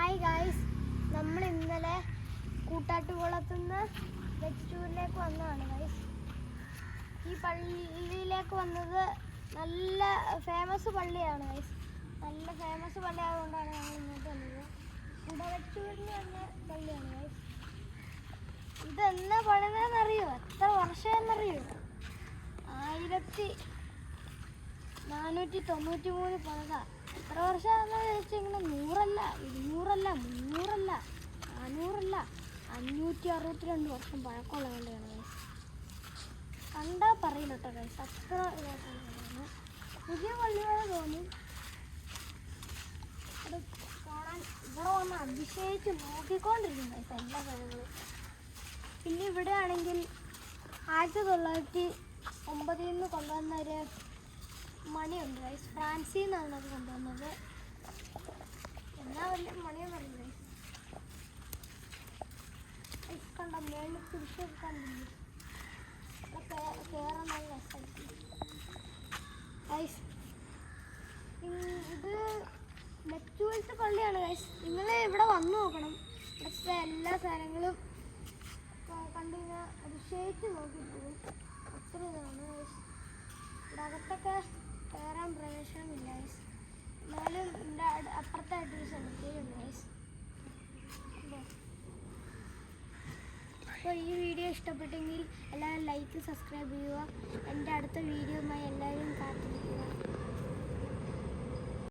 Hi guys, നമ്മൾ ഇന്നലെ കൂട്ടാട്ടുകുളത്തുനിന്ന് വെച്ചൂരിലേക്ക് വന്നതാണ് ഗായ്സ്. ഈ പള്ളിയിലേക്ക് വന്നത് നല്ല ഫേമസ് പള്ളിയാണ് ഗായ്സ്. നല്ല ഫേമസ് പള്ളി ആയതുകൊണ്ടാണ് ഞങ്ങൾ ഇങ്ങോട്ട് വന്നത്. കുടവച്ചൂരിന് വന്ന പള്ളിയാണ് ഗായ്സ്. ഇതെന്നാ പണിതെന്നറിയോ? എത്ര വർഷമെന്നറിയോ? 1493 പണിത. എത്ര വർഷമാണെന്ന് ചോദിച്ചിങ്ങനെ 100 അല്ല, 200 അല്ല, 300 അല്ല, 400 അല്ല, 562 വർഷം പഴക്കമുള്ള പള്ളിയാണ് ഗൈസ്. കണ്ടാൽ പറയില്ല കേട്ടോ ഗൈസ്, അത്ര ഇതായിട്ടാണ്. പുതിയ പള്ളി പോലെ തോന്നും. അത് കാണാൻ ഇവിടെ വന്ന് അതിശയിച്ച് നോക്കിക്കൊണ്ടിരിക്കും ഗൈസ് എല്ലാ കാര്യങ്ങളും. പിന്നെ ഇവിടെ ആണെങ്കിൽ 1909 കൊണ്ടുവന്ന ഒരു മണിയുണ്ട് ഗൈസ്. ഫ്രാൻസിൽ നിന്നാണ് അത് കൊണ്ടുവന്നത്. എന്നാ വലിയ മണിയൊന്നും ഗൈസ്. കണ്ട മേളിൽ കുരിശൊക്കെ കണ്ടില്ലേ? കയറാൻ നല്ല രസമായിട്ട് ഗൈസ്. ഇത് മെച്ചൂരിത്തെ പള്ളിയാണ് ഗൈസ്. നിങ്ങൾ ഇവിടെ വന്നു നോക്കണം. ഇവിടുത്തെ എല്ലാ സാധനങ്ങളും കണ്ടു കഴിഞ്ഞാൽ അതിശയിച്ച് നോക്കിപ്പോകും. അത്ര ഇതാണ് ഗൈസ്. ഇവിടെ അകത്തൊക്കെ കയറാൻ പ്രവേശനമില്ല ഗൈസ്. എന്നാലും എൻ്റെ അപ്പുറത്തായിട്ടൊരു സെമിത്തേരി ഉണ്ട് ഗൈസ്. അപ്പോൾ ഈ വീഡിയോ ഇഷ്ടപ്പെട്ടെങ്കിൽ എല്ലാവരും ലൈക്ക്, സബ്സ്ക്രൈബ് ചെയ്യുക. എൻ്റെ അടുത്ത വീഡിയോയുമായി എല്ലാവരും കാത്തിരിക്കുക.